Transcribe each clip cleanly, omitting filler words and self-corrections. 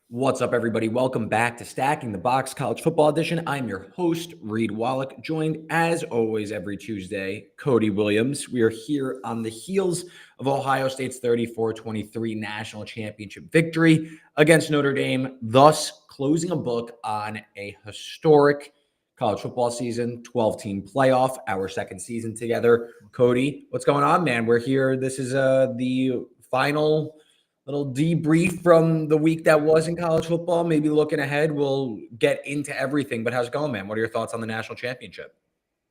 What's up, everybody? Welcome back to Stacking the Box College Football Edition. I'm your host, Reed Wallach, joined as always every Tuesday, Cody Williams. We are here on the heels of Ohio State's 34-23 national championship victory against Notre Dame, thus closing a book on a historic college football season, 12-team playoff, our second season together. Cody, what's going on, man? We're here. This is the final little debrief from the week that was in college football. Maybe looking ahead, we'll get into everything. But how's it going, man? What are your thoughts on the national championship?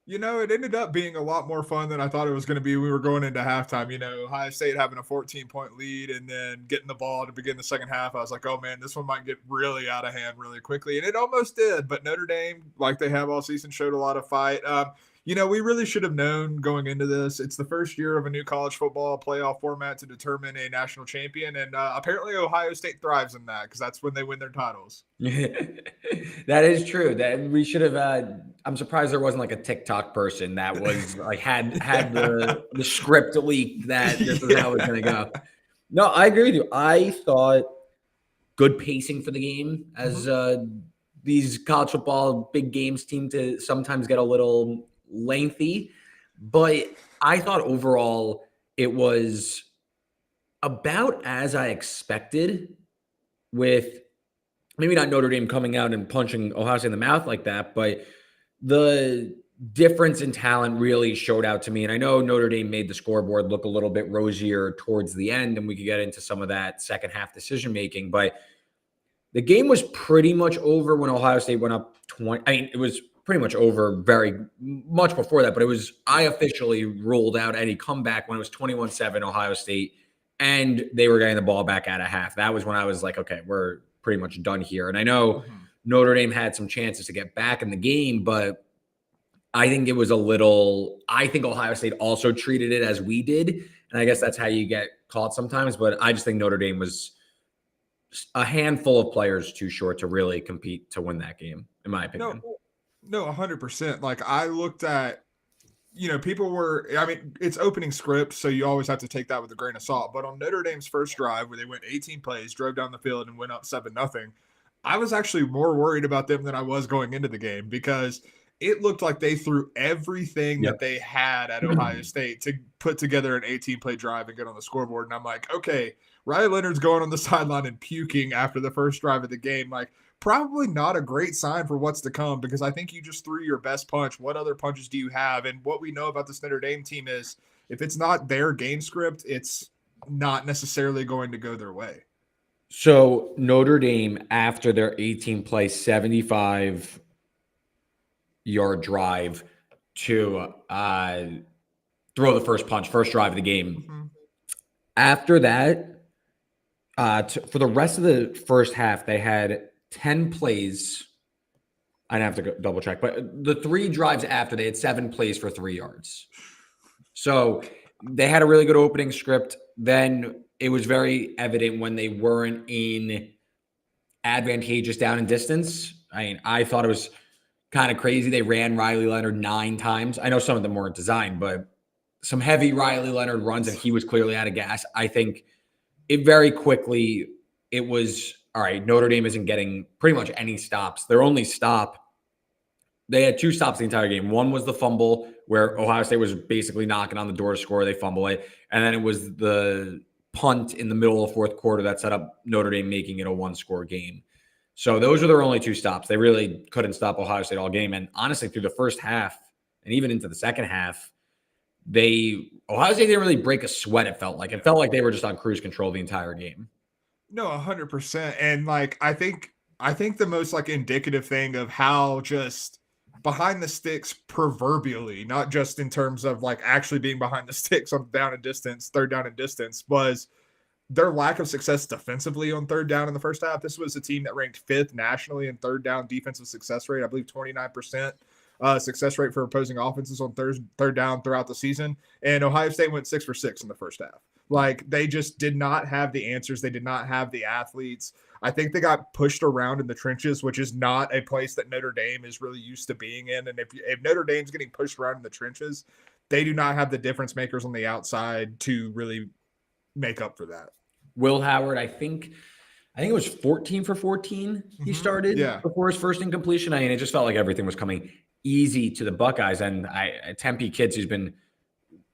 You know, it ended up being a lot more fun than I thought it was going to be. We were going into halftime, Ohio State having a 14-point lead and then getting the ball to begin the second half. I was like, oh, man, this one might get really out of hand really quickly. And it almost did. But Notre Dame, like they have all season, showed a lot of fight. We really should have known going into this. It's the first year of a new college football playoff format to determine a national champion. And apparently Ohio State thrives in that because that's when they win their titles. That is true. That we should have. I'm surprised there wasn't like a TikTok person that was like had the script leaked that this is how it's going to go. No, I agree with you. I thought good pacing for the game as these college football big games seem to sometimes get a little lengthy, but I thought overall it was about as I expected, with maybe not Notre Dame coming out and punching Ohio State in the mouth like that, but the difference in talent really showed out to me. And I know Notre Dame made the scoreboard look a little bit rosier towards the end, and we could get into some of that second half decision making, but the game was pretty much over when Ohio State went up 20. I mean, it was pretty much over very much before that, but I officially ruled out any comeback when it was 21-7 Ohio State and they were getting the ball back at a half. That was when I was like, okay, we're pretty much done here. And I know Notre Dame had some chances to get back in the game, but I think it was I think Ohio State also treated it as we did. And I guess that's how you get caught sometimes. But I just think Notre Dame was a handful of players too short to really compete to win that game, in my opinion. No, 100%. Like I looked at, it's opening script, so you always have to take that with a grain of salt. But on Notre Dame's first drive, where they went 18 plays, drove down the field, and went up 7-0, I was actually more worried about them than I was going into the game because it looked like they threw everything that they had at Ohio State to put together an 18-play drive and get on the scoreboard. And I'm like, okay, Riley Leonard's going on the sideline and puking after the first drive of the game. Like, probably not a great sign for what's to come because I think you just threw your best punch. What other punches do you have? And what we know about this Notre Dame team is if it's not their game script, it's not necessarily going to go their way. So Notre Dame, after their 18-play, 75-yard drive to throw the first drive of the game. After that, for the rest of the first half, they had 10 plays. I'd have to double check, but the 3 drives after, they had 7 plays for 3 yards. So they had a really good opening script. Then it was very evident when they weren't in advantageous down and distance. I mean, I thought it was kind of crazy. They ran Riley Leonard 9 times. I know some of them weren't designed, but some heavy Riley Leonard runs, and he was clearly out of gas. I think it very quickly, it was, all right, Notre Dame isn't getting pretty much any stops. Their only stop, they had 2 stops the entire game. One was the fumble where Ohio State was basically knocking on the door to score. They fumble it. And then it was the punt in the middle of the fourth quarter that set up Notre Dame making it a 1-score game. So those are their only 2 stops. They really couldn't stop Ohio State all game. And honestly, through the first half and even into the second half, Ohio State didn't really break a sweat, it felt like. It felt like they were just on cruise control the entire game. No, 100%. And like I think the most like indicative thing of how just behind the sticks proverbially, not just in terms of like actually being behind the sticks on third down and distance, was their lack of success defensively on third down in the first half. This was a team that ranked 5th nationally in third down defensive success rate. I believe 29% success rate for opposing offenses on third down throughout the season. And Ohio State went 6 for 6 in the first half. Like they just did not have the answers. They did not have the athletes. I think they got pushed around in the trenches, which is not a place that Notre Dame is really used to being in. And if Notre Dame's getting pushed around in the trenches, they do not have the difference makers on the outside to really make up for that. Will Howard, I think I think it was 14 for 14 he started before his first incompletion. I mean, it just felt like everything was coming easy to the Buckeyes. And Tempe Kids, who's been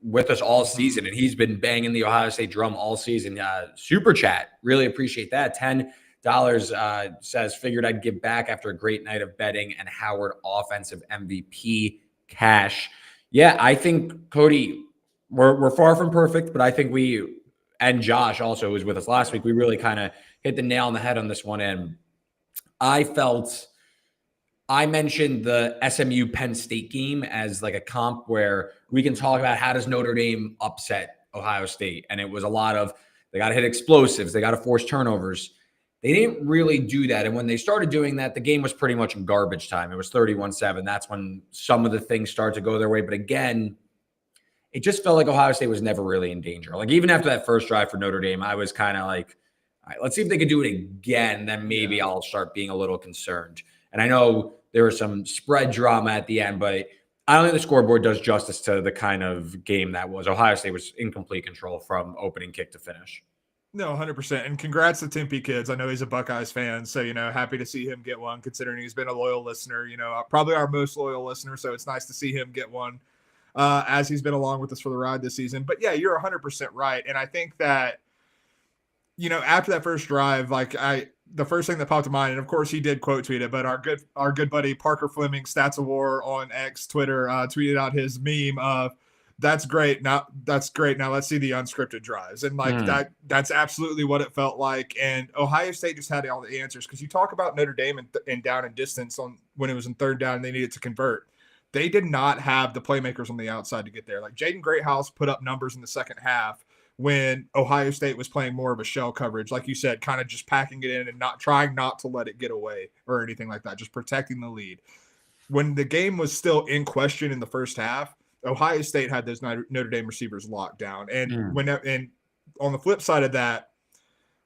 with us all season, and he's been banging the Ohio State drum all season. Super chat, really appreciate that. $10 says, figured I'd give back after a great night of betting and Howard offensive MVP cash. Yeah, I think, Cody, we're far from perfect, but I think we, and Josh also was with us last week, we really kind of hit the nail on the head on this one. And I mentioned the SMU Penn State game as like a comp where we can talk about how does Notre Dame upset Ohio State. And it was a lot of, they got to hit explosives. They got to force turnovers. They didn't really do that. And when they started doing that, the game was pretty much in garbage time. It was 31-7. That's when some of the things started to go their way. But again, it just felt like Ohio State was never really in danger. Like even after that first drive for Notre Dame, I was kind of like, all right, let's see if they can do it again. Then maybe I'll start being a little concerned. And I know there was some spread drama at the end, but I don't think the scoreboard does justice to the kind of game that was. Ohio State was in complete control from opening kick to finish. No, 100%. And congrats to Tempe Kids. I know he's a Buckeyes fan, so, happy to see him get one, considering he's been a loyal listener, probably our most loyal listener. So it's nice to see him get one as he's been along with us for the ride this season. But yeah, you're 100% right. And I think that, after that first drive, the first thing that popped to mind, and of course he did quote tweet it, but our good buddy Parker Fleming, Stats of War on X, Twitter, tweeted out his meme of, that's great. Now let's see the unscripted drives. And that's absolutely what it felt like. And Ohio State just had all the answers. Cause you talk about Notre Dame and down and distance on when it was in third down and they needed to convert. They did not have the playmakers on the outside to get there. Like Jaden Greathouse put up numbers in the second half when Ohio State was playing more of a shell coverage. Like you said, kind of just packing it in and trying not to let it get away or anything like that. Just protecting the lead. When the game was still in question in the first half, Ohio State had those Notre Dame receivers locked down. And and on the flip side of that,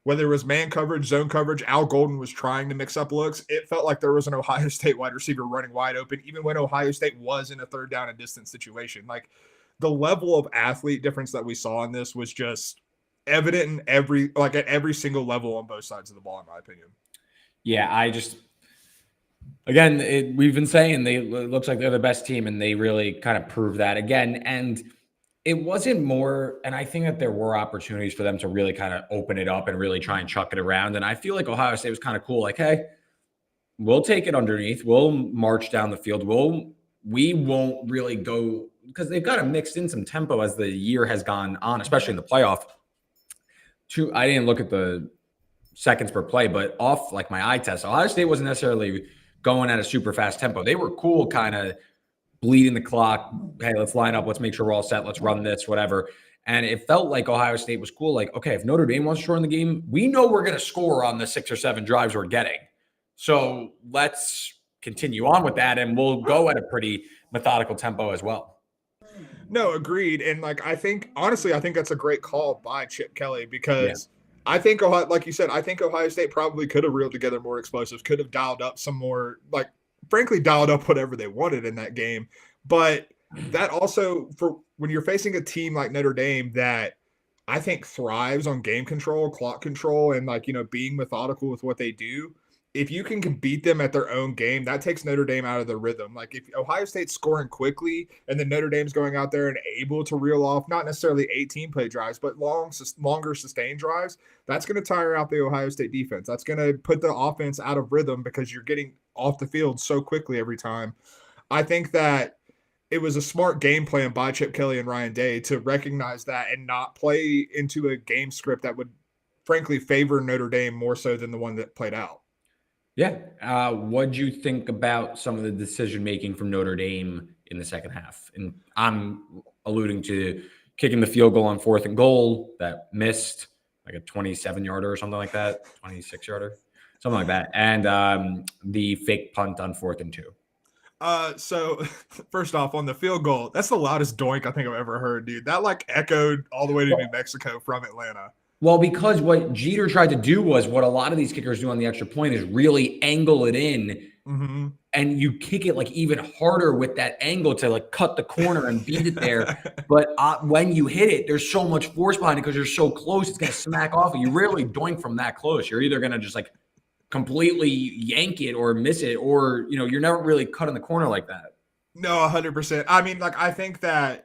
whether it was man coverage, zone coverage, Al Golden was trying to mix up looks. It felt like there was an Ohio State wide receiver running wide open, even when Ohio State was in a third down and distance situation. Like the level of athlete difference that we saw in this was just evident in at every single level on both sides of the ball, in my opinion. Yeah, we've been saying it looks like they're the best team, and they really kind of proved that again. And it wasn't more, and I think that there were opportunities for them to really kind of open it up and really try and chuck it around. And I feel like Ohio State was kind of cool. Like, hey, we'll take it underneath. We'll march down the field. We won't really go, because they've got to mix in some tempo as the year has gone on, especially in the playoff. I didn't look at the seconds per play, but off like my eye test, Ohio State wasn't necessarily going at a super fast tempo. They were cool, kind of bleeding the clock. Hey, let's line up. Let's make sure we're all set. Let's run this, whatever. And it felt like Ohio State was cool. Like, okay, if Notre Dame wants to run the game, we know we're going to score on the 6 or 7 drives we're getting. So let's continue on with that, and we'll go at a pretty methodical tempo as well. No, agreed. And honestly, I think that's a great call by Chip Kelly, because I think like you said, I think Ohio State probably could have reeled together more explosives, could have dialed up some more, frankly, dialed up whatever they wanted in that game. But that also, for when you're facing a team like Notre Dame that I think thrives on game control, clock control, and being methodical with what they do, if you can beat them at their own game, that takes Notre Dame out of the rhythm. Like if Ohio State's scoring quickly and then Notre Dame's going out there and able to reel off not necessarily 18-play drives, but longer sustained drives, that's going to tire out the Ohio State defense. That's going to put the offense out of rhythm because you're getting off the field so quickly every time. I think that it was a smart game plan by Chip Kelly and Ryan Day to recognize that and not play into a game script that would frankly favor Notre Dame more so than the one that played out. Yeah. What'd you think about some of the decision-making from Notre Dame in the second half? And I'm alluding to kicking the field goal on 4th and goal that missed, like a 27-yarder or something like that, 26-yarder, something like that. And the fake punt on 4th and 2. So first off, on the field goal, that's the loudest doink I think I've ever heard, dude. That echoed all the way to New Mexico from Atlanta. Well, because what Jeter tried to do was what a lot of these kickers do on the extra point is really angle it in Mm-hmm. and you kick it like even harder with that angle to like cut the corner and beat it there. But when you hit it, there's so much force behind it because you're so close, it's going to smack off. You rarely doink from that close. You're either going to just like completely yank it or miss it, or, you're never really cut in the corner like that. No, 100%. I mean, like, I think that,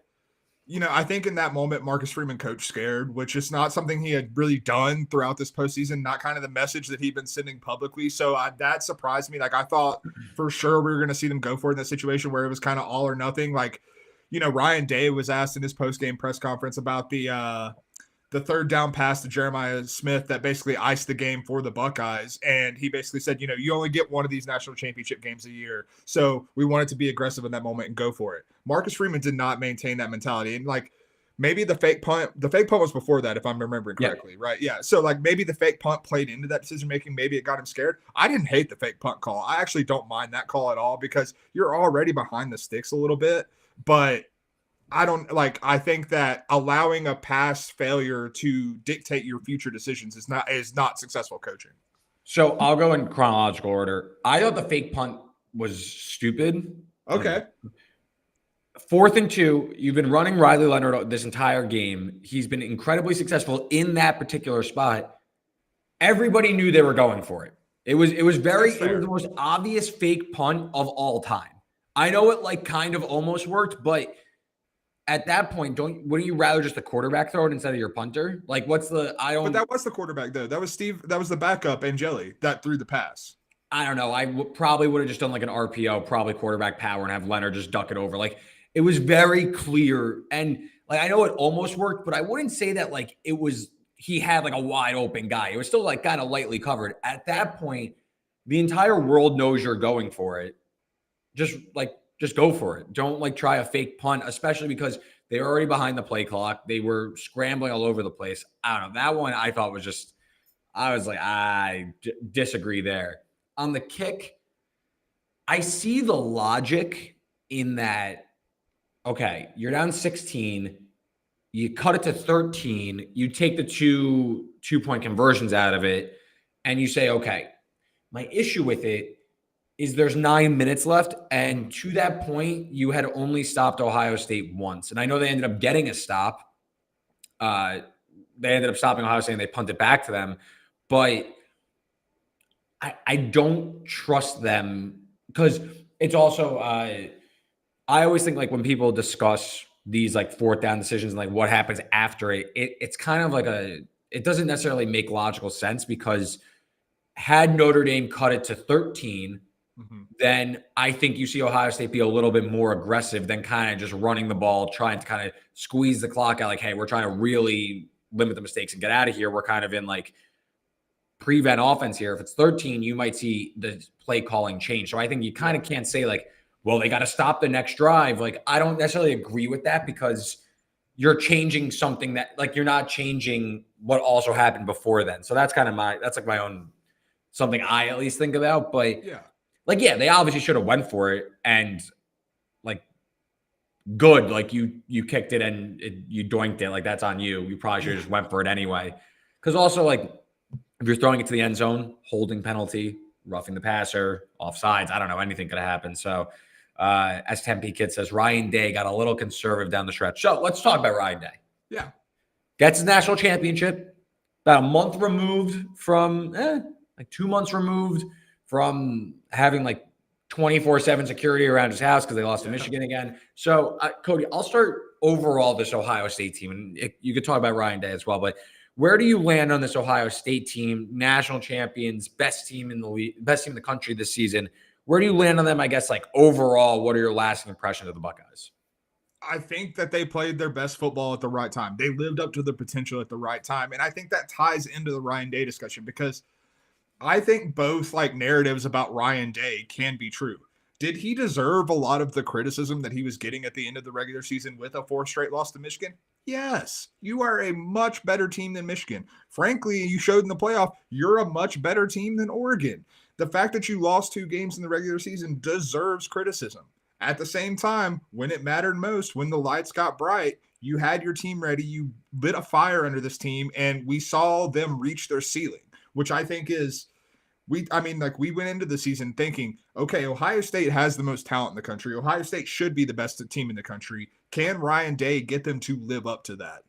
I think in that moment, Marcus Freeman coached scared, which is not something he had really done throughout this postseason, not kind of the message that he'd been sending publicly. So that surprised me. Like, I thought for sure we were going to see them go for it in that situation where it was kind of all or nothing. Like, Ryan Day was asked in his post-game press conference about the third down pass to Jeremiah Smith that basically iced the game for the Buckeyes. And he basically said, you only get one of these national championship games a year. So we wanted to be aggressive in that moment and go for it. Marcus Freeman did not maintain that mentality. And like, maybe the fake punt was before that, if I'm remembering correctly, right? Yeah. So like maybe the fake punt played into that decision-making. Maybe it got him scared. I didn't hate the fake punt call. I actually don't mind that call at all because you're already behind the sticks a little bit, but I think that allowing a past failure to dictate your future decisions is not successful coaching. So I'll go in chronological order. I thought the fake punt was stupid. Okay. 4th and 2, you've been running Riley Leonard this entire game. He's been incredibly successful in that particular spot. Everybody knew they were going for it. It was the most obvious fake punt of all time. I know it like kind of almost worked, but at that point, wouldn't you rather just the quarterback throw it instead of your punter? Like, But that was the quarterback though. That was Steve. That was the backup Angeli that threw the pass. I don't know. I probably would have just done like an RPO, probably quarterback power, and have Leonard just duck it over. Like, it was very clear, and like I know it almost worked, but I wouldn't say that like it was. He had like a wide open guy. It was still like kind of lightly covered. At that point, the entire world knows you're going for it. Just go for it. Don't like try a fake punt, especially because they were already behind the play clock. They were scrambling all over the place. I don't know. That one I thought was just, I was like, I disagree there. On the kick, I see the logic in that, okay, you're down 16. You cut it to 13. You take the two-point conversions out of it, and you say, okay, my issue with it is there's 9 minutes left, and to that point, you had only stopped Ohio State once. And I know they ended up getting a stop. They ended up stopping Ohio State, and they punted back to them. But I don't trust them because it's also I always think like when people discuss these like 4th down decisions and like what happens after it's kind of like it doesn't necessarily make logical sense because had Notre Dame cut it to 13, then I think you see Ohio State be a little bit more aggressive than kind of just running the ball, trying to kind of squeeze the clock out. Like, hey, we're trying to really limit the mistakes and get out of here. We're kind of in like prevent offense here. If it's 13, you might see the play calling change. So I think you kind of can't say like, well, they got to stop the next drive. Like, I don't necessarily agree with that because you're changing something that like you're not changing what also happened before then. So that's kind of that's like my own something I at least think about. But yeah, they obviously should have went for it and like good. Like you kicked it and you doinked it. Like that's on you. You probably should have just went for it anyway. Because also like if you're throwing it to the end zone, holding penalty, roughing the passer, offsides, I don't know, anything could have happened. So as Tempe Kid says, Ryan Day got a little conservative down the stretch. So let's talk about Ryan Day. Yeah. Gets his national championship, about a month removed from, like 2 months removed from having like 24/7 security around his house because they lost to Michigan again. So, Cody, I'll start overall this Ohio State team, and you could talk about Ryan Day as well, but where do you land on this Ohio State team, national champions, best team in the league, best team in the country this season? Where do you land on them, I guess, like overall, what are your lasting impressions of the Buckeyes? I think that they played their best football at the right time. They lived up to their potential at the right time. And I think that ties into the Ryan Day discussion because I think both like narratives about Ryan Day can be true. Did he deserve a lot of the criticism that he was getting at the end of the regular season with a 4th straight loss to Michigan? Yes, you are a much better team than Michigan. Frankly, you showed in the playoff, you're a much better team than Oregon. The fact that you lost 2 games in the regular season deserves criticism. At the same time, when it mattered most, when the lights got bright, you had your team ready. You lit a fire under this team, and we saw them reach their ceiling, which I think is we went into the season thinking, okay, Ohio State has the most talent in the country. Ohio State should be the best team in the country. Can Ryan Day get them to live up to that?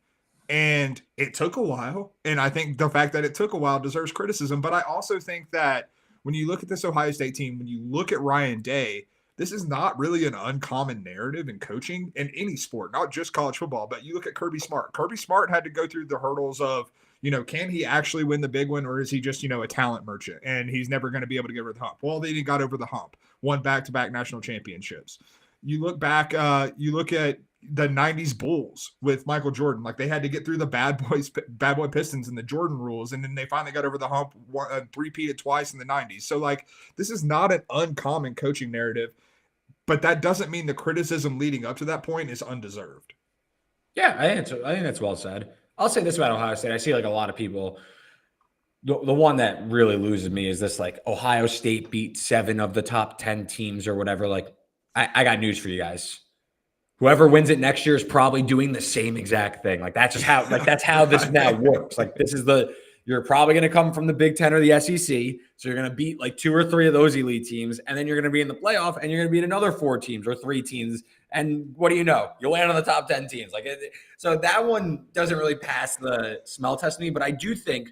And it took a while. And I think the fact that it took a while deserves criticism. But I also think that when you look at this Ohio State team, when you look at Ryan Day, this is not really an uncommon narrative in coaching in any sport, not just college football. But you look at Kirby Smart. Kirby Smart had to go through the hurdles of, can he actually win the big one, or is he just, a talent merchant and he's never going to be able to get over the hump? Well, then he got over the hump, won back-to-back national championships. You look back, you look at the 90s Bulls with Michael Jordan. Like, they had to get through the bad boy Pistons and the Jordan rules, and then they finally got over the hump, three-peated twice in the 90s. So, like, this is not an uncommon coaching narrative, but that doesn't mean the criticism leading up to that point is undeserved. Yeah, I think that's well said. I'll say this about Ohio State. I see like a lot of people. The one that really loses me is this, like, Ohio State beat 7 of the top 10 teams or whatever. Like, I got news for you guys. Whoever wins it next year is probably doing the same exact thing. Like, that's just how, that's how this now works. Like, you're probably going to come from the Big Ten or the SEC. So you're going to beat like 2 or 3 of those elite teams. And then you're going to be in the playoff and you're going to beat another 4 teams or 3 teams. And what do you know? You'll land on the top 10 teams. So that one doesn't really pass the smell test to me. But I do think,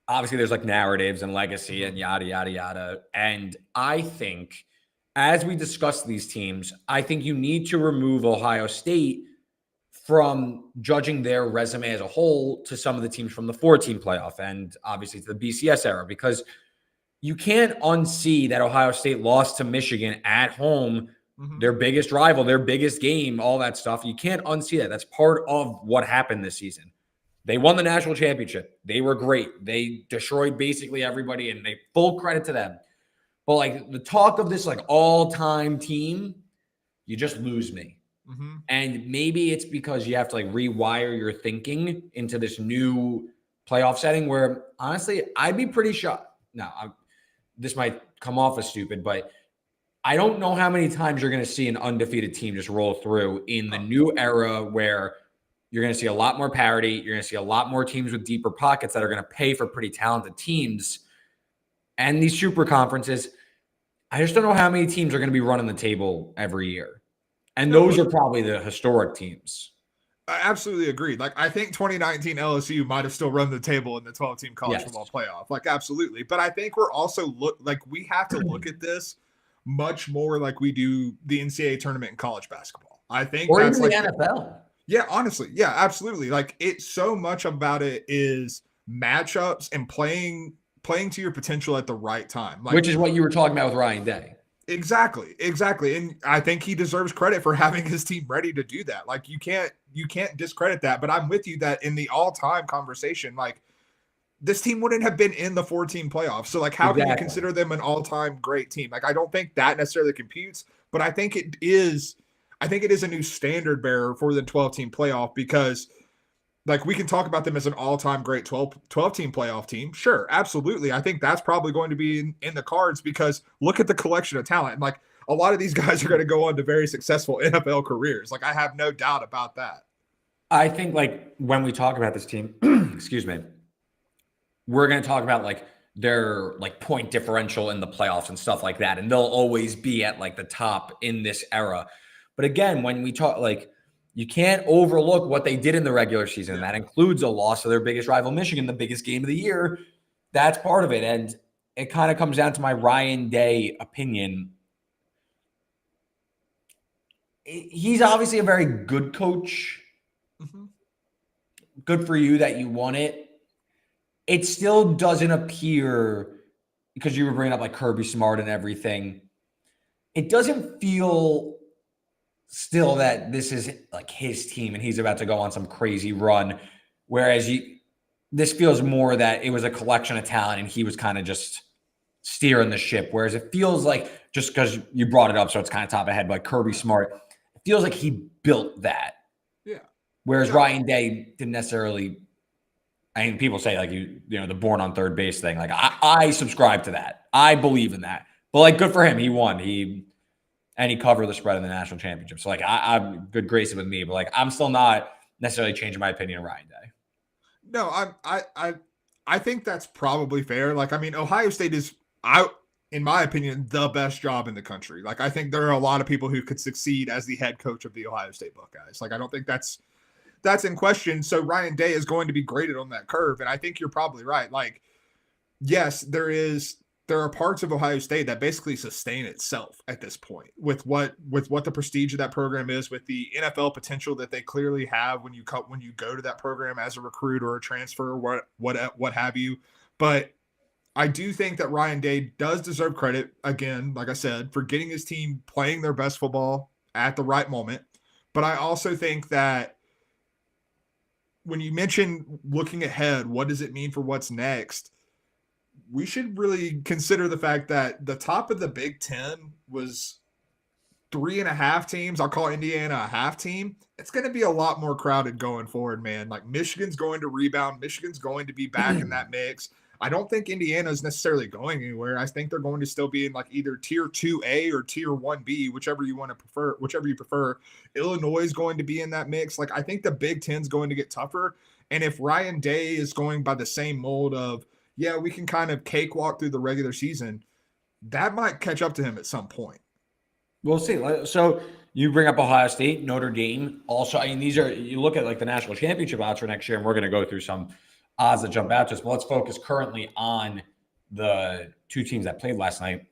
obviously, there's like narratives and legacy and yada, yada, yada. And I think, as we discuss these teams, I think you need to remove Ohio State from judging their resume as a whole to some of the teams from the 4-team playoff and obviously to the BCS era, because you can't unsee that Ohio State lost to Michigan at home, their biggest rival, their biggest game, all that stuff. You can't unsee that. That's part of what happened this season. They won the national championship. They were great. They destroyed basically everybody, and they full credit to them. But like the talk of this like all-time team, you just lose me. And maybe it's because you have to like rewire your thinking into this new playoff setting where, honestly, I'd be pretty shocked. Now, this might come off as stupid, but I don't know how many times you're going to see an undefeated team just roll through in the new era where you're going to see a lot more parity. You're going to see a lot more teams with deeper pockets that are going to pay for pretty talented teams. And these super conferences, I just don't know how many teams are going to be running the table every year. And those are probably the historic teams. I absolutely agree. Like, I think 2019 LSU might have still run the table in the 12-team college football playoff. Like, absolutely. But I think we're also we have to look at this much more like we do the NCAA tournament in college basketball. I think, or even the NFL. Yeah, honestly. Yeah, absolutely. Like, it's so much about it is matchups and playing to your potential at the right time. Like, which is what you were talking about with Ryan Day. Exactly. And I think he deserves credit for having his team ready to do that. Like, you can't discredit that. But I'm with you that in the all-time conversation, like, this team wouldn't have been in the 4-team playoffs. So, like, how can you consider them an all-time great team? Like, I don't think that necessarily computes, but I think it is a new standard bearer for the 12-team playoff, because, like, we can talk about them as an all-time great 12-team playoff team. Sure, absolutely. I think that's probably going to be in the cards, because look at the collection of talent. And, like, a lot of these guys are going to go on to very successful NFL careers. Like, I have no doubt about that. I think, like, when we talk about this team, excuse me, we're going to talk about, like, their, like, point differential in the playoffs and stuff like that. And they'll always be at, like, the top in this era. But again, when we talk, like, you can't overlook what they did in the regular season. That includes a loss to their biggest rival, Michigan, the biggest game of the year. That's part of it. And it kind of comes down to my Ryan Day opinion. He's obviously a very good coach. Good for you that you won it. It still doesn't appear, because you were bringing up like Kirby Smart and everything, it doesn't feel still that this is like his team and he's about to go on some crazy run. Whereas this feels more that it was a collection of talent and he was kind of just steering the ship. Whereas it feels like, just because you brought it up, so it's kind of top ahead, but Kirby Smart, it feels like he built that. Yeah. Whereas Ryan Day didn't necessarily. I mean, people say like the born on third base thing. Like I subscribe to that. I believe in that. But like, good for him. He won. He covered the spread in the national championship. So like, I'm good graces with me. But like, I'm still not necessarily changing my opinion on Ryan Day. No, I think that's probably fair. Like, I mean, Ohio State is, in my opinion, the best job in the country. Like, I think there are a lot of people who could succeed as the head coach of the Ohio State Buckeyes. Like, I don't think that's in question. So Ryan Day is going to be graded on that curve. And I think you're probably right. Like, yes, there are parts of Ohio State that basically sustain itself at this point with what the prestige of that program is, with the NFL potential that they clearly have when you go to that program as a recruit or a transfer or what have you. But I do think that Ryan Day does deserve credit, again, like I said, for getting his team playing their best football at the right moment. But I also think that when you mention looking ahead, what does it mean for what's next? We should really consider the fact that the top of the Big Ten was 3.5 teams. I'll call Indiana a half team. It's going to be a lot more crowded going forward, man. Like, Michigan's going to rebound. Michigan's going to be back in that mix. I don't think Indiana is necessarily going anywhere. I think they're going to still be in like either tier 2A or tier 1B, whichever you prefer. Illinois is going to be in that mix. Like, I think the Big Ten's going to get tougher. And if Ryan Day is going by the same mold of, yeah, we can kind of cakewalk through the regular season, that might catch up to him at some point. We'll see. So you bring up Ohio State, Notre Dame. Also, I mean, you look at like the national championship odds for next year, and we're going to go through some odds that jump out to us. But let's focus currently on the two teams that played last night.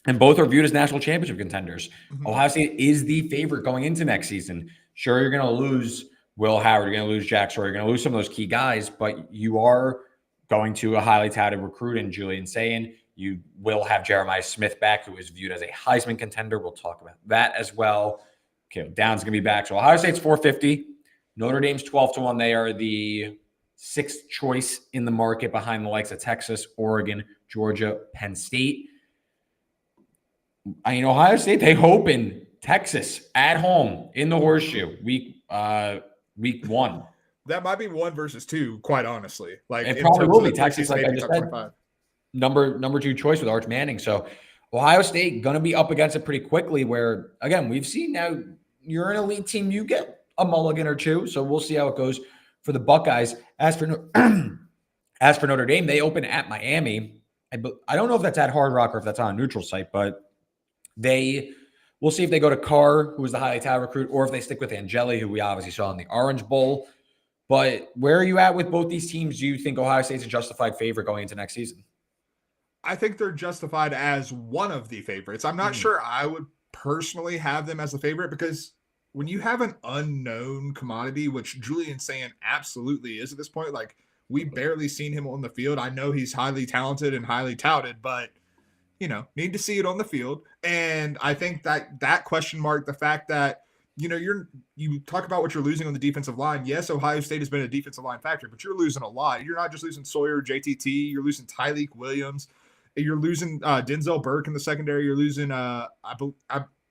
And both are viewed as national championship contenders. Mm-hmm. Ohio State is the favorite going into next season. Sure, you're going to lose Will Howard, you're going to lose Jack Sawyer, you're going to lose some of those key guys, but you are going to a highly touted recruit in Julian Sayin. You will have Jeremiah Smith back, who is viewed as a Heisman contender. We'll talk about that as well. Okay, Down's going to be back. So Ohio State's 450. Notre Dame's 12-1. They are the 6th choice in the market behind the likes of Texas, Oregon, Georgia, Penn State. I mean, Ohio State, they open Texas at home in the Horseshoe week 1. That might be 1 versus 2, quite honestly. Like, it probably will be Texas, like I just said, number 2 choice with Arch Manning. So Ohio State going to be up against it pretty quickly. Where again, we've seen now you're an elite team, you get a mulligan or 2. So we'll see how it goes for the Buckeyes. As for Notre Dame, they open at Miami. I don't know if that's at Hard Rock or if that's on a neutral site, but we'll see if they go to Carr, who is the highly touted recruit, or if they stick with Angeli, who we obviously saw in the Orange Bowl. But where are you at with both these teams? Do you think Ohio State's a justified favorite going into next season? I think they're justified as one of the favorites. I'm not sure I would personally have them as a favorite, because when you have an unknown commodity, which Julian Sayin absolutely is at this point, like, we barely seen him on the field. I know he's highly talented and highly touted, but need to see it on the field. And I think that question mark, the fact that, you talk about what you're losing on the defensive line. Yes, Ohio State has been a defensive line factory, but you're losing a lot. You're not just losing Sawyer, JTT. You're losing Tyleek Williams. You're losing Denzel Burke in the secondary. You're losing,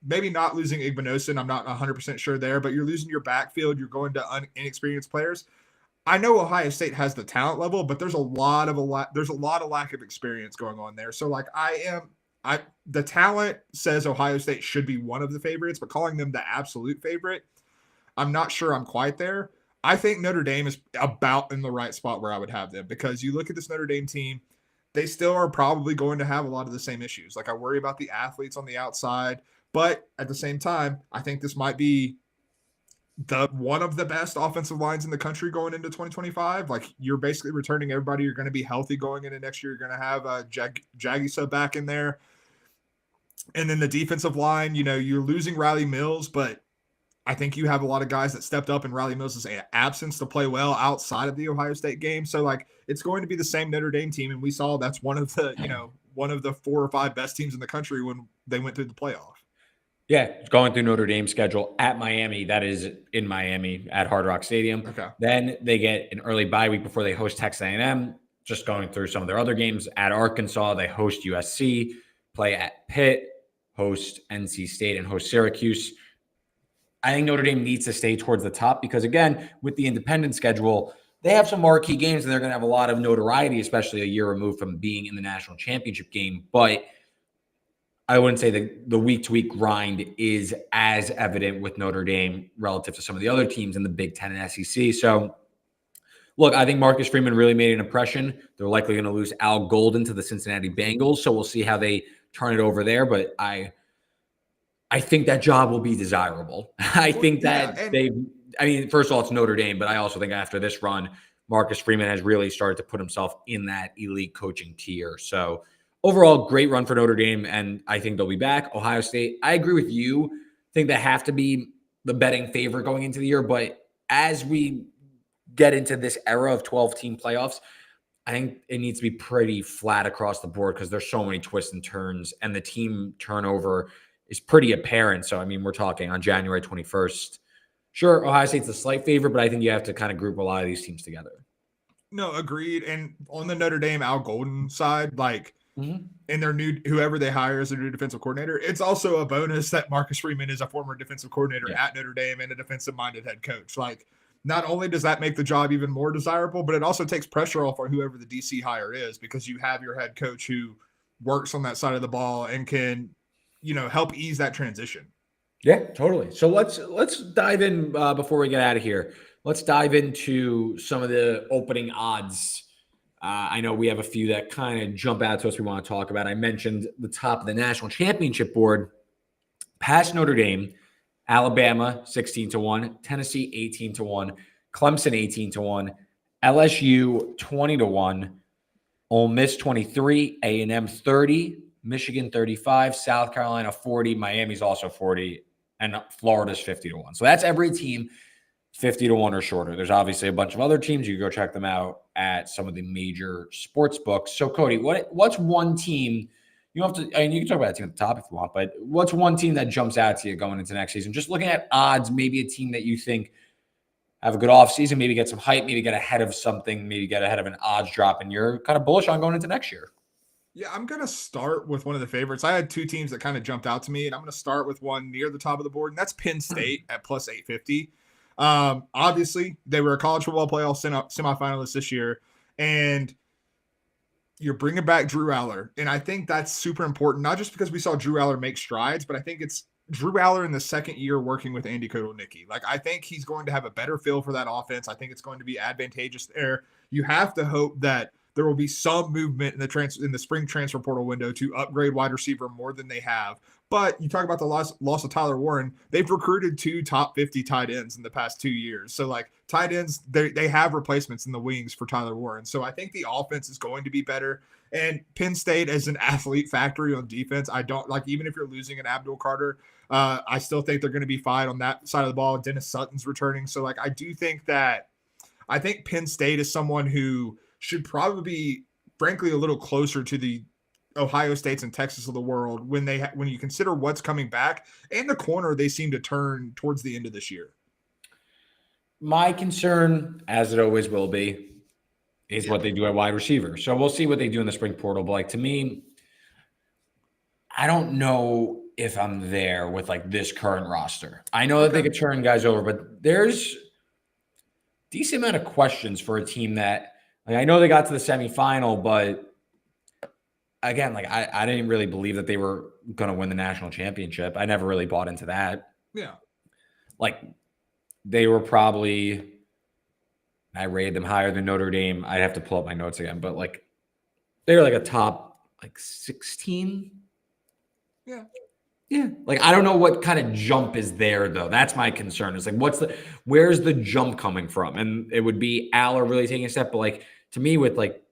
maybe not losing Igbinosun. I'm not 100% sure there, but you're losing your backfield. You're going to inexperienced players. I know Ohio State has the talent level, but there's a lot of lack of experience going on there. So, like, the talent says Ohio State should be one of the favorites, but calling them the absolute favorite, I'm not sure I'm quite there. I think Notre Dame is about in the right spot where I would have them, because you look at this Notre Dame team, they still are probably going to have a lot of the same issues. Like, I worry about the athletes on the outside, but at the same time, I think this might be one of the best offensive lines in the country going into 2025. Like, you're basically returning everybody. You're going to be healthy going into next year. You're going to have Jagisa back in there. And then the defensive line, you're losing Riley Mills, but I think you have a lot of guys that stepped up in Riley Mills' absence to play well outside of the Ohio State game. So, like, it's going to be the same Notre Dame team. And we saw that's one of the 4 or 5 best teams in the country when they went through the playoff. Yeah, going through Notre Dame's schedule at Miami. That is in Miami at Hard Rock Stadium. Okay. Then they get an early bye week before they host Texas A&M. Just going through some of their other games at Arkansas, they host USC, play at Pitt, host NC State, and host Syracuse. I think Notre Dame needs to stay towards the top because, again, with the independent schedule, they have some marquee games and they're going to have a lot of notoriety, especially a year removed from being in the national championship game. But I wouldn't say the week-to-week grind is as evident with Notre Dame relative to some of the other teams in the Big Ten and SEC. So Look, I think Marcus Freeman really made an impression. They're likely going to lose Al Golden to the Cincinnati Bengals, so we'll see how they turn it over there. But I think that job will be desirable. I think that first of all, it's Notre Dame, but I also think after this run, Marcus Freeman has really started to put himself in that elite coaching tier. So overall, great run for Notre Dame, and I think they'll be back. Ohio State, I agree with you. I think they have to be the betting favorite going into the year, but as we get into this era of 12-team playoffs, I think it needs to be pretty flat across the board because there's so many twists and turns, and the team turnover is pretty apparent. So, I mean, we're talking on January 21st. Sure, Ohio State's a slight favorite, but I think you have to kind of group a lot of these teams together. No, agreed. And on the Notre Dame Al Golden side, like in their new, whoever they hire as their new defensive coordinator, it's also a bonus that Marcus Freeman is a former defensive coordinator at Notre Dame and a defensive-minded head coach. Like, not only does that make the job even more desirable, but it also takes pressure off on whoever the DC hire is because you have your head coach who works on that side of the ball and can, help ease that transition. Yeah, totally. So let's dive in before we get out of here. Let's dive into some of the opening odds. I know we have a few that kind of jump out to us we want to talk about. I mentioned the top of the national championship board, past Notre Dame, Alabama 16-1, Tennessee 18-1, Clemson 18-1, LSU 20-1, Ole Miss 23, A&M 30, Michigan 35, South Carolina 40, Miami's also 40, and Florida's 50-1. So that's every team 50-1 or shorter. There's obviously a bunch of other teams. You can go check them out at some of the major sports books. So Cody, what's one team? You don't have to, I mean, you can talk about a team at the top if you want, but what's one team that jumps out to you going into next season? Just looking at odds, maybe a team that you think have a good offseason, maybe get some hype, maybe get ahead of something, maybe get ahead of an odds drop, and you're kind of bullish on going into next year. Yeah, I'm going to start with one of the favorites. I had two teams that kind of jumped out to me, and I'm going to start with one near the top of the board, and that's Penn State at plus 850. Obviously, they were a college football playoff semifinalist this year, and you're bringing back Drew Aller. And I think that's super important, not just because we saw Drew Aller make strides, but I think it's Drew Aller in the second year working with Andy Kotelnicki. Like, I think he's going to have a better feel for that offense. I think it's going to be advantageous there. You have to hope that there will be some movement in the spring transfer portal window to upgrade wide receiver more than they have. But you talk about the loss of Tyler Warren. They've recruited 2 top 50 tight ends in the past 2 years. So, like, tight ends, they have replacements in the wings for Tyler Warren. So I think the offense is going to be better. And Penn State as an athlete factory on defense, I don't like, even if you're losing an Abdul Carter, I still think they're going to be fine on that side of the ball. Dennis Sutton's returning. So, like, I think Penn State is someone who should probably be, frankly, a little closer to the Ohio States and Texas of the world when you consider what's coming back and the corner they seem to turn towards the end of this year. My concern, as it always will be, is what they do at wide receiver. So we'll see what they do in the spring portal. But, like, to me, I don't know if I'm there with, like, this current roster. I know that they could turn guys over, but there's decent amount of questions for a team that, like, I know they got to the semifinal, but again, like, I didn't really believe that they were going to win the national championship. I never really bought into that. Yeah. Like, they were probably, I rated them higher than Notre Dame. I'd have to pull up my notes again, but, like, they were like a top, like, 16. Yeah. Yeah. Like, I don't know what kind of jump is there, though. That's my concern. It's like, where's the jump coming from? And it would be Aller really taking a step, but, like, to me, with, like,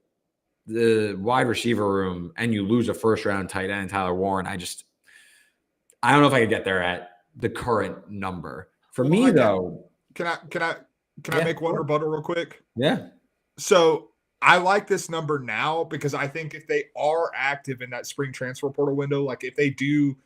the wide receiver room and you lose a first round tight end, Tyler Warren, I don't know if I could get there at the current number. For me, though. Can I make one rebuttal real quick? Yeah. So I like this number now because I think if they are active in that spring transfer portal window, like if they do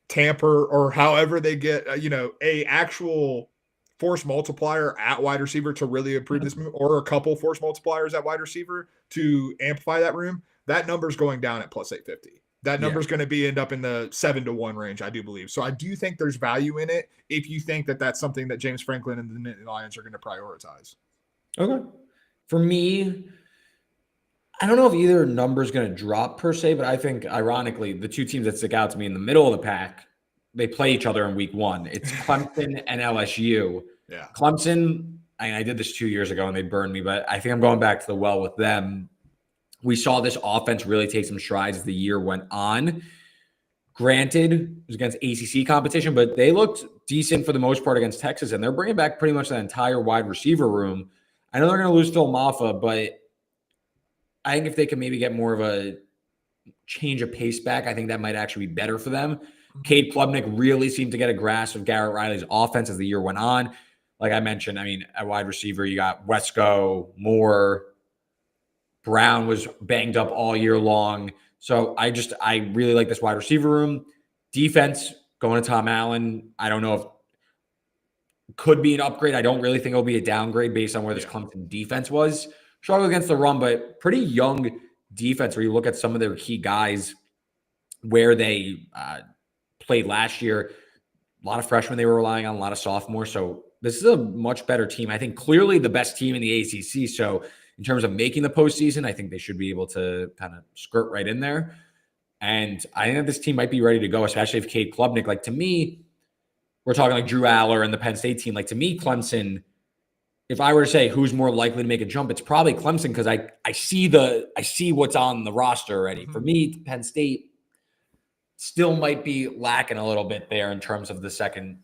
tamper or however they get, a actual force multiplier at wide receiver to really improve this move, or a couple force multipliers at wide receiver to amplify that room, that number's going down at plus 850. That number's going to end up in the 7-1 range, I do believe. So I do think there's value in it if you think that that's something that James Franklin and the Nittany Lions are going to prioritize. Okay. For me, I don't know if either number is going to drop per se, but I think, ironically, the two teams that stick out to me in the middle of the pack, they play each other in week 1. It's Clemson and LSU. Yeah. Clemson I did this 2 years ago and they burned me, but I think I'm going back to the well with them. We saw this offense really take some strides as the year went on. Granted, it was against ACC competition, but they looked decent for the most part against Texas, and they're bringing back pretty much that entire wide receiver room. I know they're going to lose Phil Maffa, but I think if they can maybe get more of a change of pace back, I think that might actually be better for them. Cade Klubnik really seemed to get a grasp of Garrett Riley's offense as the year went on. Like I mentioned, I mean, at wide receiver, you got Wesco, Moore, Brown was banged up all year long. So I really like this wide receiver room. Defense, going to Tom Allen. I don't know if could be an upgrade. I don't really think it'll be a downgrade based on where this Clemson defense was. Struggle against the run, but pretty young defense where you look at some of their key guys where they played last year. A lot of freshmen they were relying on, a lot of sophomores. So this is a much better team. I think clearly the best team in the ACC. So in terms of making the postseason, I think they should be able to kind of skirt right in there. And I think that this team might be ready to go, especially if Cade Klubnik, like to me, we're talking like Drew Aller and the Penn State team. Like to me, Clemson, if I were to say who's more likely to make a jump, it's probably Clemson because I see what's on the roster already. Mm-hmm. For me, Penn State still might be lacking a little bit there in terms of the second,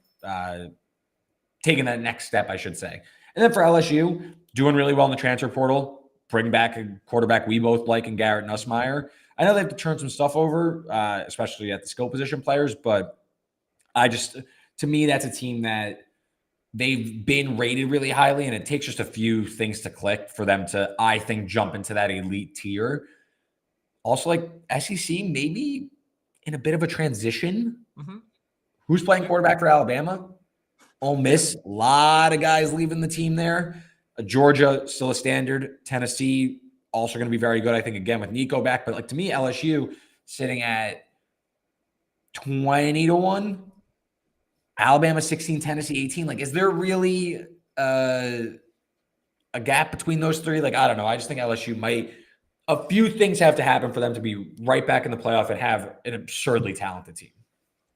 taking that next step, I should say. And then for LSU, doing really well in the transfer portal, bring back a quarterback we both like in Garrett Nussmeier. I know they have to turn some stuff over, especially at the skill position players, but to me, that's a team that they've been rated really highly, and it takes just a few things to click for them to, I think, jump into that elite tier. Also, like SEC, maybe in a bit of a transition. Mm-hmm. Who's playing quarterback for Alabama? Ole Miss, a lot of guys leaving the team there. Georgia, still a standard. Tennessee, also going to be very good, I think, again, with Nico back. But like to me, LSU sitting at 20-1. Alabama 16, Tennessee 18. Like, is there really a gap between those three? Like, I don't know. I just think LSU might – a few things have to happen for them to be right back in the playoff and have an absurdly talented team.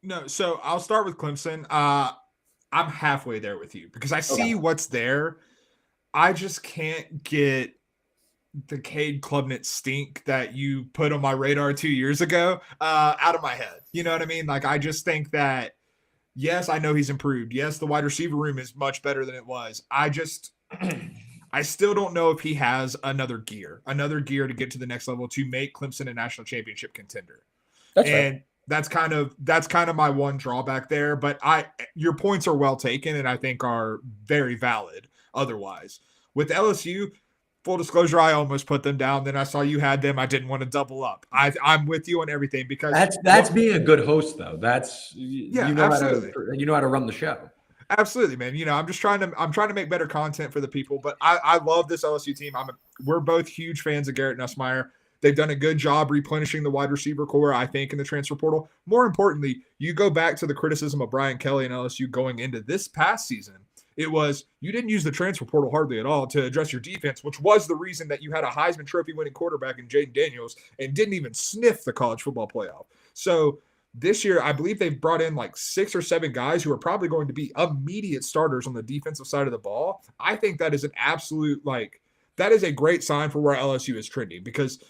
No, so I'll start with Clemson. I'm halfway there with you because I see what's there. I just can't get the Cade Klubnik stink that you put on my radar 2 years ago out of my head. You know what I mean? Like, I just think that, yes, I know he's improved. Yes, the wide receiver room is much better than it was. I still don't know if he has another gear to get to the next level to make Clemson a national championship contender. That's right. That's kind of my one drawback there, but your points are well taken and I think are very valid otherwise. With LSU, full disclosure, I almost put them down. Then I saw you had them. I didn't want to double up. I'm with you on everything because that's being a good host though. Absolutely. You know how to run the show. Absolutely, man. You know, I'm trying to make better content for the people, but I love this LSU team. We're both huge fans of Garrett Nussmeier. They've done a good job replenishing the wide receiver core, I think, in the transfer portal. More importantly, you go back to the criticism of Brian Kelly and LSU going into this past season. It was you didn't use the transfer portal hardly at all to address your defense, which was the reason that you had a Heisman Trophy winning quarterback in Jaden Daniels and didn't even sniff the college football playoff. So this year, I believe they've brought in like 6 or 7 guys who are probably going to be immediate starters on the defensive side of the ball. I think that is an absolute, that is a great sign for where LSU is trending because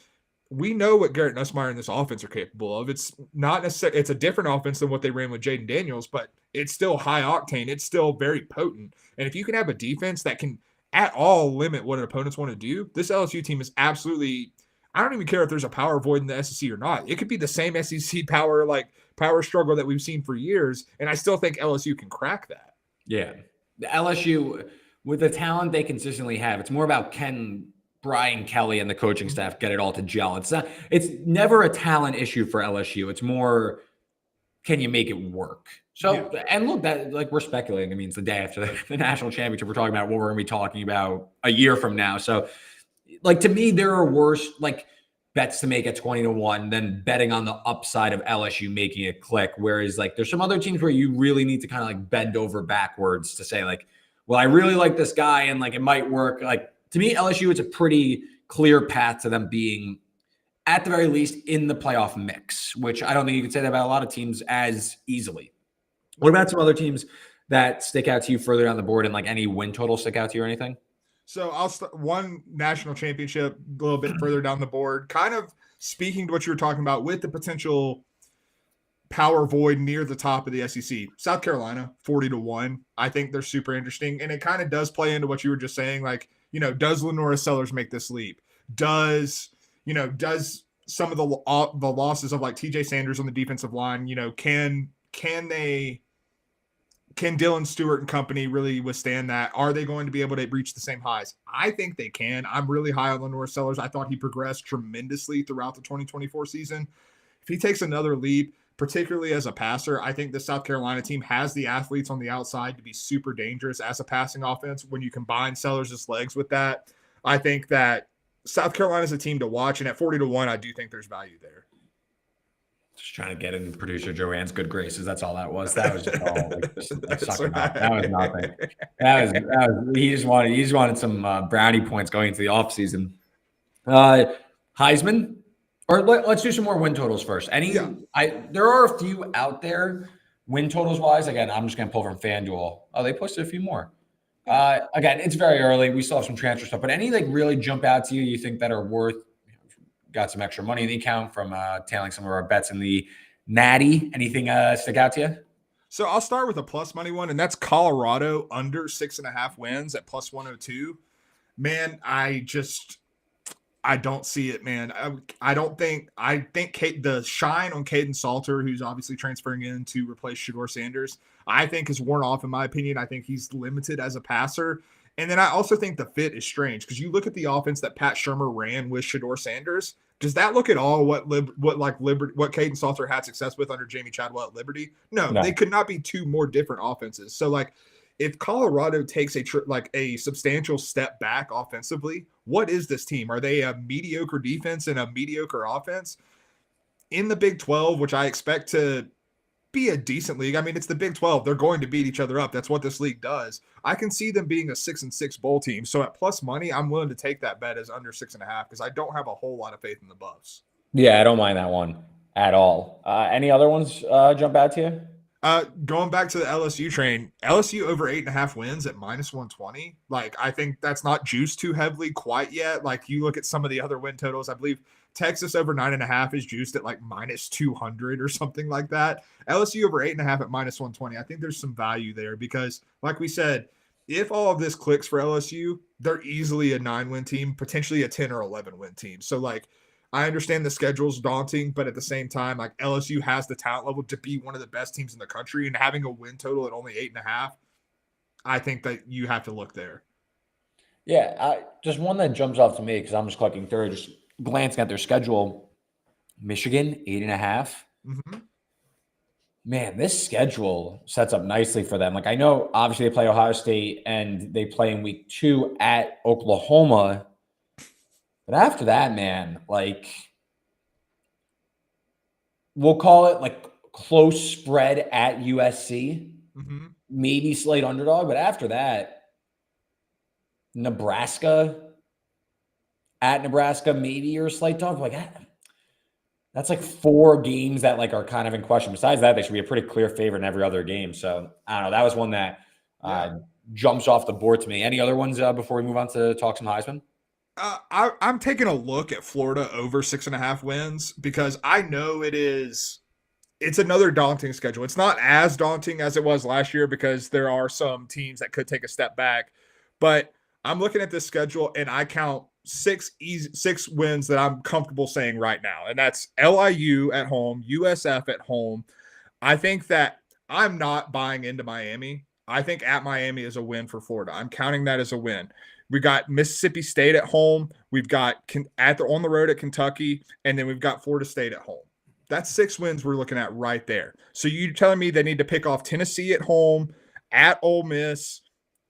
we know what Garrett Nussmeier and this offense are capable of. It's not necessarily, it's a different offense than what they ran with Jaden Daniels, but it's still high octane. It's still very potent. And if you can have a defense that can at all limit what opponents want to do, this LSU team is absolutely, I don't even care if there's a power void in the SEC or not. It could be the same SEC power struggle that we've seen for years. And I still think LSU can crack that. Yeah. The LSU, with the talent they consistently have, it's more about can Brian Kelly and the coaching staff get it all to gel. It's never a talent issue for LSU. It's more, can you make it work? So, And look, that we're speculating. I mean, it's the day after the national championship. We're talking about what we're going to be talking about a year from now. So, to me, there are worse bets to make at 20-1 than betting on the upside of LSU making it click. Whereas there's some other teams where you really need to kind of bend over backwards to say well, I really like this guy and it might work. To me, LSU, it's a pretty clear path to them being, at the very least, in the playoff mix, which I don't think you can say that about a lot of teams as easily. What about some other teams that stick out to you further down the board, and like any win total stick out to you or anything? So I'll one national championship a little bit further down the board, kind of speaking to what you were talking about with the potential power void near the top of the SEC. South Carolina, 40-1. I think they're super interesting. And it kind of does play into what you were just saying. Like, does Lenora Sellers make this leap? Does some of the losses of like TJ Sanders on the defensive line, can Dylan Stewart and company really withstand that? Are they going to be able to reach the same highs? I think they can. I'm really high on Lenora Sellers. I thought he progressed tremendously throughout the 2024 season. If he takes another leap, particularly as a passer, I think the South Carolina team has the athletes on the outside to be super dangerous as a passing offense. When you combine Sellers' legs with that, I think that South Carolina is a team to watch. And at 40-1, I do think there's value there. Just trying to get in producer Joanne's good graces. That's all that was. That was just all like sucking up. That was nothing. That was he just wanted some brownie points going into the offseason. Heisman, or let's do some more win totals first. There are a few out there win totals wise. Again, I'm just gonna pull from FanDuel. Oh, they posted a few more. Again, it's very early. We still have some transfer stuff, but any like really jump out to you think that are worth? Got some extra money in the account from tailing some of our bets in the Natty. Anything stick out to you? So I'll start with a plus money one, and that's Colorado under 6.5 wins at plus 102. Man, I don't see it, man. I think the shine on Caden Salter, who's obviously transferring in to replace Shedeur Sanders, I think is worn off in my opinion. I think he's limited as a passer. And then I also think the fit is strange because you look at the offense that Pat Shurmur ran with Shedeur Sanders. Does that look at all what Caden Salter had success with under Jamie Chadwell at Liberty? No, they could not be two more different offenses. So like, if Colorado takes a substantial step back offensively, what is this team? Are they a mediocre defense and a mediocre offense? In the Big 12, which I expect to be a decent league. I mean, it's the Big 12. They're going to beat each other up. That's what this league does. I can see them being a 6-6 bowl team. So at plus money, I'm willing to take that bet as under 6.5 because I don't have a whole lot of faith in the Buffs. Yeah, I don't mind that one at all. Any other ones jump out to you? Going back to the LSU train, LSU over 8.5 wins at minus 120. Like, I think that's not juiced too heavily quite yet. Like, you look at some of the other win totals, I believe Texas over 9.5 is juiced at like minus 200 or something like that. LSU over 8.5 at minus 120. I think there's some value there because, like we said, if all of this clicks for LSU, they're easily a 9-win team, potentially a 10 or 11-win team. So, like, I understand the schedule's daunting, but at the same time, like LSU has the talent level to be one of the best teams in the country, and having a win total at only 8.5, I think that you have to look there. Yeah, just one that jumps off to me because I'm just clicking through, just glancing at their schedule. Michigan 8.5. Mm-hmm. Man, this schedule sets up nicely for them. Like, I know obviously they play Ohio State and they play in week 2 at Oklahoma. But after that, man, like, we'll call it like close spread at USC, maybe slight underdog. But after that, Nebraska, at Nebraska, maybe or a slight dog. Like, that's like 4 games that like are kind of in question. Besides that, they should be a pretty clear favorite in every other game. So I don't know. That was one that jumps off the board to me. Any other ones before we move on to talk some Heisman? I'm taking a look at Florida over 6.5 wins because I know it's another daunting schedule. It's not as daunting as it was last year because there are some teams that could take a step back, but I'm looking at this schedule and I count 6 wins that I'm comfortable saying right now. And that's LIU at home, USF at home. I think that I'm not buying into Miami. I think at Miami is a win for Florida. I'm counting that as a win. We got Mississippi State at home. We've got on the road at Kentucky, and then we've got Florida State at home. That's 6 wins we're looking at right there. So you're telling me they need to pick off Tennessee at home, at Ole Miss,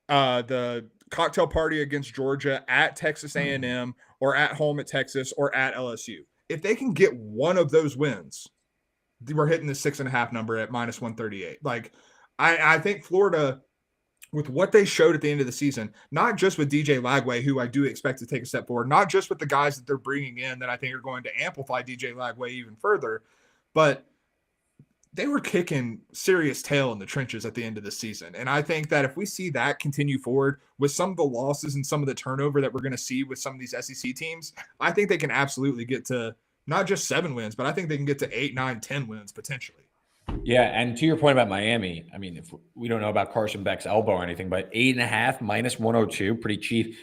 the cocktail party against Georgia, at Texas A&M, or at home at Texas, or at LSU. If they can get one of those wins, we're hitting the 6.5 number at minus 138. Like, I think Florida, with what they showed at the end of the season, not just with DJ Lagway, who I do expect to take a step forward, not just with the guys that they're bringing in that I think are going to amplify DJ Lagway even further, but they were kicking serious tail in the trenches at the end of the season. And I think that if we see that continue forward with some of the losses and some of the turnover that we're going to see with some of these SEC teams, I think they can absolutely get to not just 7 wins, but I think they can get to 8, 9, 10 wins potentially. Yeah, and to your point about Miami, I mean, if we don't know about Carson Beck's elbow or anything, but 8.5 minus 102, pretty cheap.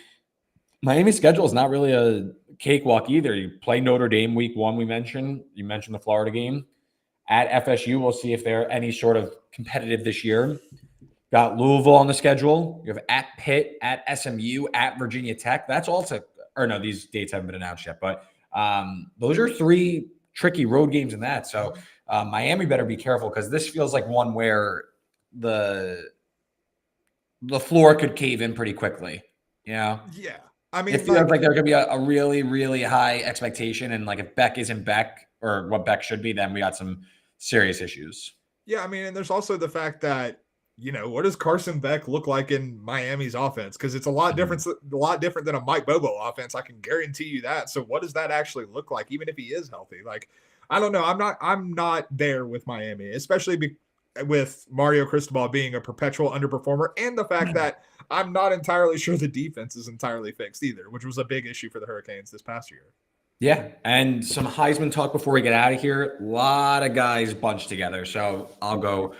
Miami's schedule is not really a cakewalk either. You play Notre Dame week 1, you mentioned the Florida game. At FSU, we'll see if they're any sort of competitive this year. Got Louisville on the schedule. You have at Pitt, at SMU, at Virginia Tech. That's also, or no, these dates haven't been announced yet, but those are 3 tricky road games in that. So Miami better be careful because this feels like one where the floor could cave in pretty quickly. You know? Yeah. I mean, it feels like there could be a really, really high expectation. And like if Beck isn't Beck or what Beck should be, then we got some serious issues. Yeah. I mean, and there's also the fact that, what does Carson Beck look like in Miami's offense? Because it's a lot different than a Mike Bobo offense. I can guarantee you that. So what does that actually look like, even if he is healthy? Like, I don't know. I'm not there with Miami, especially with Mario Cristobal being a perpetual underperformer, and the fact that I'm not entirely sure the defense is entirely fixed either, which was a big issue for the Hurricanes this past year. Yeah, and some Heisman talk before we get out of here. A lot of guys bunched together, so I'll go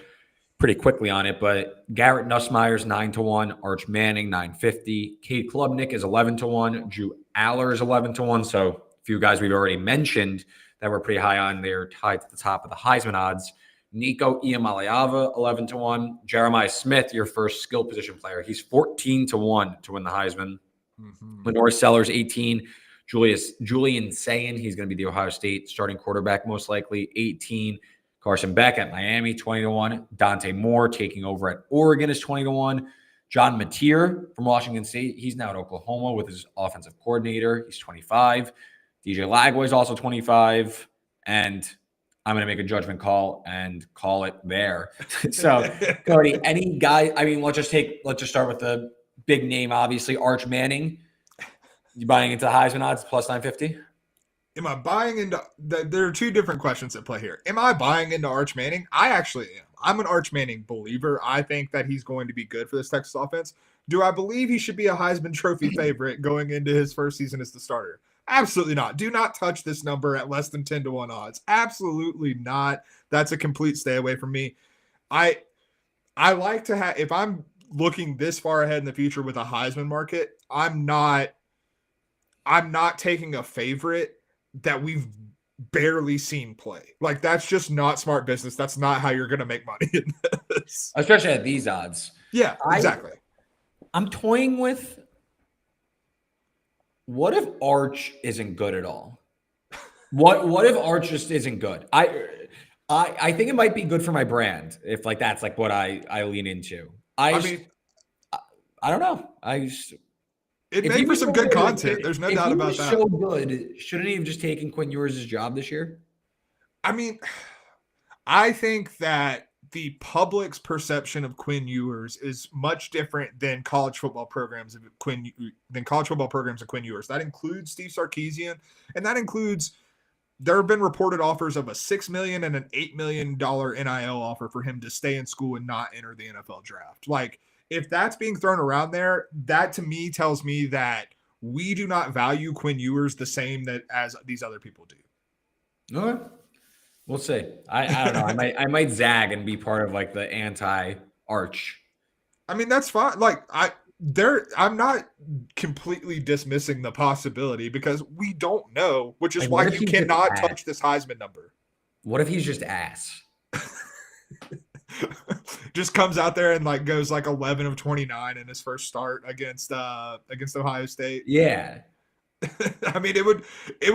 pretty quickly on it. But Garrett Nussmeier's 9-1, Arch Manning 950, Cade Klubnik is 11-1, Drew Aller is 11-1. So a few guys we've already mentioned that were pretty high on there, tied to the top of the Heisman odds. Nico Iamaleava, 11-1. Jeremiah Smith, your first skill position player. He's 14-1 to win the Heisman. Lenore Sellers, 18. Julian Sayin, he's going to be the Ohio State starting quarterback most likely, 18. Carson Beck at Miami, 20-1. Dante Moore taking over at Oregon is 20-1. John Mateer from Washington State, he's now at Oklahoma with his offensive coordinator. He's 25. DJ Lagway is also 25. And I'm going to make a judgment call and call it there. So, Cody, any guy, I mean, let's just start with the big name, obviously, Arch Manning. You buying into the Heisman odds plus 950? Am I buying into there are 2 different questions at play here. Am I buying into Arch Manning? I actually am. I'm an Arch Manning believer. I think that he's going to be good for this Texas offense. Do I believe he should be a Heisman Trophy favorite going into his first season as the starter? Absolutely not. Do not touch this number at less than 10-1 odds. Absolutely not. That's a complete stay away from me. I like to have, if I'm looking this far ahead in the future with a Heisman market, I'm not taking a favorite that we've barely seen play. Like, that's just not smart business. That's not how you're going to make money in this. Especially at these odds. Yeah, exactly. I'm toying with, what if Arch isn't good at all? What if Arch just isn't good? I think it might be good for my brand if like that's like what I lean into. I don't know. It made for some good content. There's no doubt about that. So good, shouldn't he have just taken Quinn Ewers' job this year? I mean, I think that the public's perception of Quinn Ewers is much different than college football programs of Quinn Ewers. That includes Steve Sarkisian, and that includes, there have been reported offers of a $6 million and an $8 million NIL offer for him to stay in school and not enter the NFL draft. Like, if that's being thrown around there, that to me tells me that we do not value Quinn Ewers the same as these other people do. Okay. We'll see. I don't know. I might zag and be part of like the anti-Arch. I mean, that's fine. Like, I'm not completely dismissing the possibility because we don't know, which is why you cannot touch this Heisman number. What if he's just ass? Just comes out there and like goes like 11 of 29 in his first start against Ohio State. Yeah. I mean, it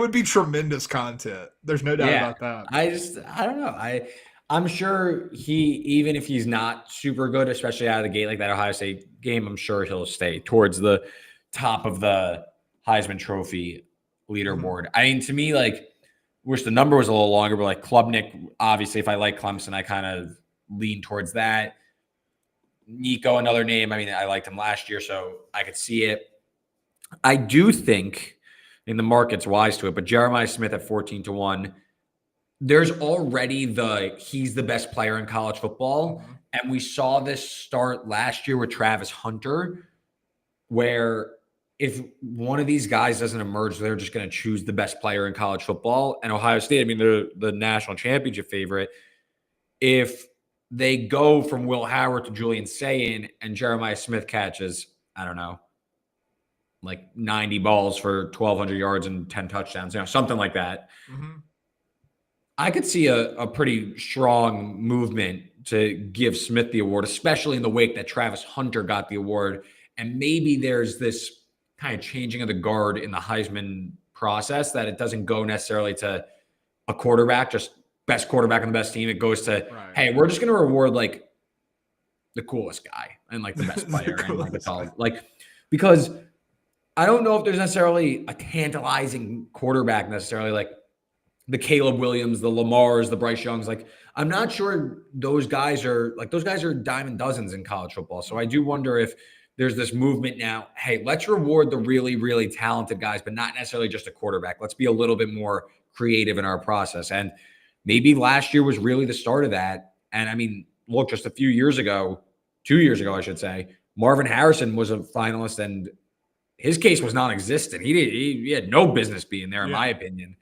would be tremendous content. There's no doubt about that. I don't know. I'm sure even if he's not super good, especially out of the gate like that Ohio State game, I'm sure he'll stay towards the top of the Heisman Trophy leaderboard. I mean, to me, like, wish the number was a little longer, but like Klubnik, obviously, if I like Clemson, I kind of lean towards that. Nico, another name. I mean, I liked him last year, so I could see it. I do think, in the market's wise to it, but Jeremiah Smith at 14-1. there's already he's the best player in college football. Mhm. And we saw this start last year with Travis Hunter, where if one of these guys doesn't emerge, they're just going to choose the best player in college football. And Ohio State, I mean, they're the national championship favorite. If they go from Will Howard to Julian Sayin and Jeremiah Smith catches, I don't know, like 90 balls for 1,200 yards and 10 touchdowns, something like that. Mm-hmm. I could see a pretty strong movement to give Smith the award, especially in the wake that Travis Hunter got the award. And maybe there's this kind of changing of the guard in the Heisman process, that it doesn't go necessarily to a quarterback, just best quarterback on the best team. It goes to, right, hey, we're just going to reward like the coolest guy and like the best player and like it's all like, because I don't know if there's necessarily a tantalizing quarterback necessarily, like the Caleb Williams, the Lamars, the Bryce Youngs. Like, I'm not sure those guys are dime and dozens in college football. So I do wonder if there's this movement now. Hey, let's reward the really, really talented guys, but not necessarily just a quarterback. Let's be a little bit more creative in our process. And maybe last year was really the start of that. And I mean, look, just a few years ago, 2 years ago, I should say, Marvin Harrison was a finalist and his case was non-existent. He had no business being there, in my opinion.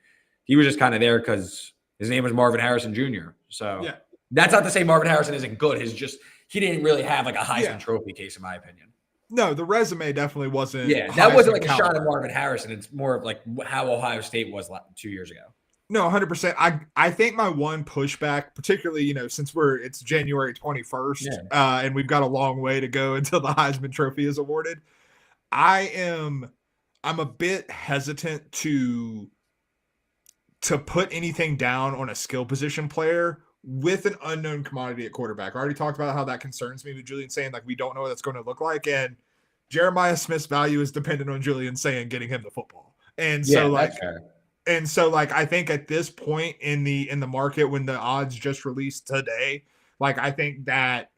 He was just kind of there because his name was Marvin Harrison Jr. So that's not to say Marvin Harrison isn't good. He didn't really have like a Heisman Trophy case, in my opinion. No, the resume definitely wasn't. Yeah, that wasn't like a shot at Marvin Harrison. It's more of like how Ohio State was 2 years ago. No, 100%. I think my one pushback, particularly, since it's January 21st, and we've got a long way to go until the Heisman Trophy is awarded. I'm a bit hesitant to put anything down on a skill position player with an unknown commodity at quarterback. I already talked about how that concerns me with Julian Sayin, like we don't know what that's going to look like. And Jeremiah Smith's value is dependent on Julian Sayin getting him the football. And so I think at this point in the market, when the odds just released today, like I think that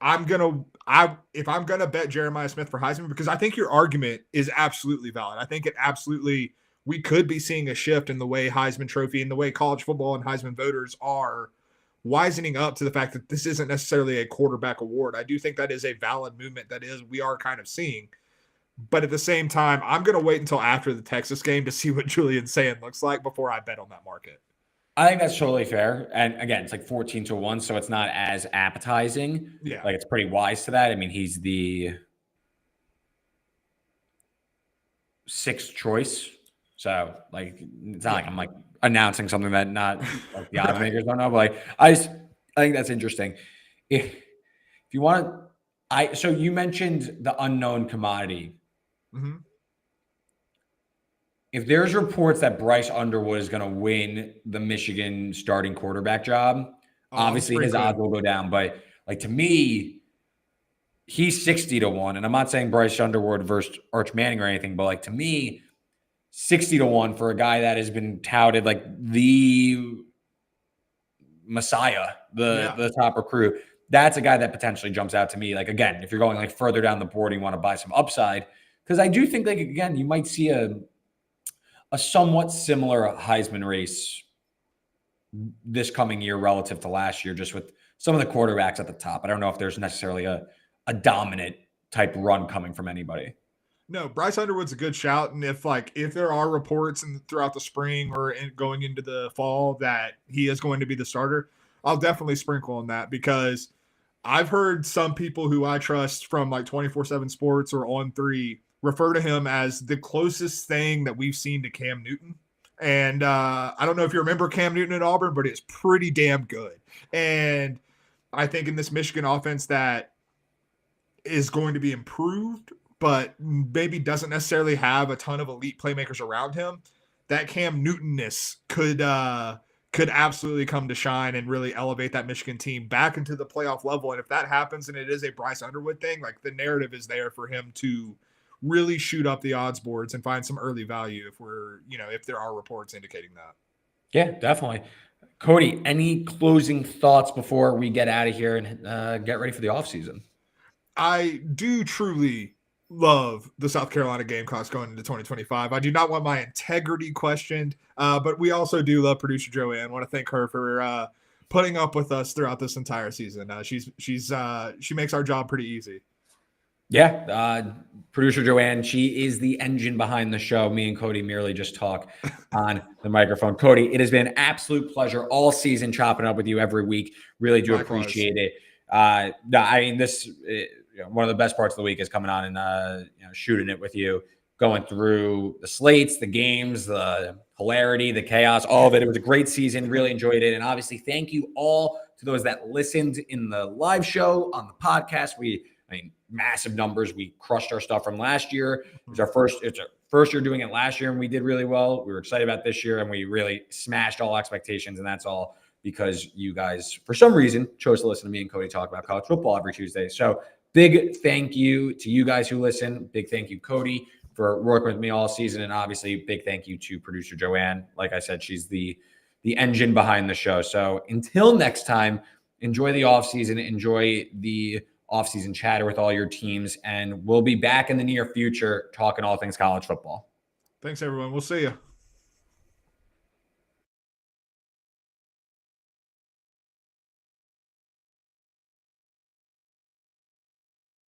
if I'm gonna bet Jeremiah Smith for Heisman, because I think your argument is absolutely valid. I think we could be seeing a shift in the way Heisman Trophy and the way college football and Heisman voters are wisening up to the fact that this isn't necessarily a quarterback award. I do think that is a valid movement we are kind of seeing. But at the same time, I'm going to wait until after the Texas game to see what Julian Sayin looks like before I bet on that market. I think that's totally fair. And again, it's like 14-1, so it's not as appetizing. Yeah. Like, it's pretty wise to that. I mean, he's the 6th choice. So, like, it's not like I'm like announcing something that not like the odds makers don't know. But like, I think that's interesting. If you want to, so you mentioned the unknown commodity. Mm-hmm. If there's reports that Bryce Underwood is going to win the Michigan starting quarterback job, obviously his odds will go down. But like, to me, he's 60-1, and I'm not saying Bryce Underwood versus Arch Manning or anything, but like, to me, 60-1 for a guy that has been touted like the Messiah, the top recruit. That's a guy that potentially jumps out to me. Like, again, if you're going like further down the board, you want to buy some upside, because I do think, like, again, you might see a somewhat similar Heisman race this coming year relative to last year, just with some of the quarterbacks at the top. I don't know if there's necessarily a dominant type run coming from anybody. No, Bryce Underwood's a good shout. And if there are reports throughout the spring or going into the fall that he is going to be the starter, I'll definitely sprinkle on that, because I've heard some people who I trust from like 24/7 Sports or On3 refer to him as the closest thing that we've seen to Cam Newton. And I don't know if you remember Cam Newton at Auburn, but it's pretty damn good. And I think in this Michigan offense that is going to be improved, but maybe doesn't necessarily have a ton of elite playmakers around him, that Cam Newton-ness could absolutely come to shine and really elevate that Michigan team back into the playoff level. And if that happens and it is a Bryce Underwood thing, like, the narrative is there for him to really shoot up the odds boards and find some early value if there are reports indicating that. Yeah, definitely. Cody, any closing thoughts before we get out of here and get ready for the offseason? I do truly love the South Carolina Gamecocks going into 2025. I do not want my integrity questioned, but we also do love producer Joanne. Want to thank her for putting up with us throughout this entire season. She makes our job pretty easy. Yeah, producer Joanne, she is the engine behind the show. Me and Cody merely just talk on the microphone. Cody, it has been an absolute pleasure all season chopping up with you every week. Really do Likewise. appreciate it. No, I mean, one of the best parts of the week is coming on and shooting it with you, going through the slates, the games, the hilarity, the chaos, all of it. It was a great season. Really enjoyed it. And obviously, thank you all to those that listened in the live show, on the podcast. Massive numbers. We crushed our stuff from last year. It's our first year doing it last year, and we did really well. We were excited about this year, and we really smashed all expectations, and that's all because you guys, for some reason, chose to listen to me and Cody talk about college football every Tuesday. So big thank you to you guys who listen. Big thank you, Cody, for working with me all season, and obviously big thank you to producer Joanne. Like I said, she's the engine behind the show. So until next time, enjoy the offseason, enjoy the offseason chatter with all your teams, and we'll be back in the near future talking all things college football. Thanks, everyone. We'll see you.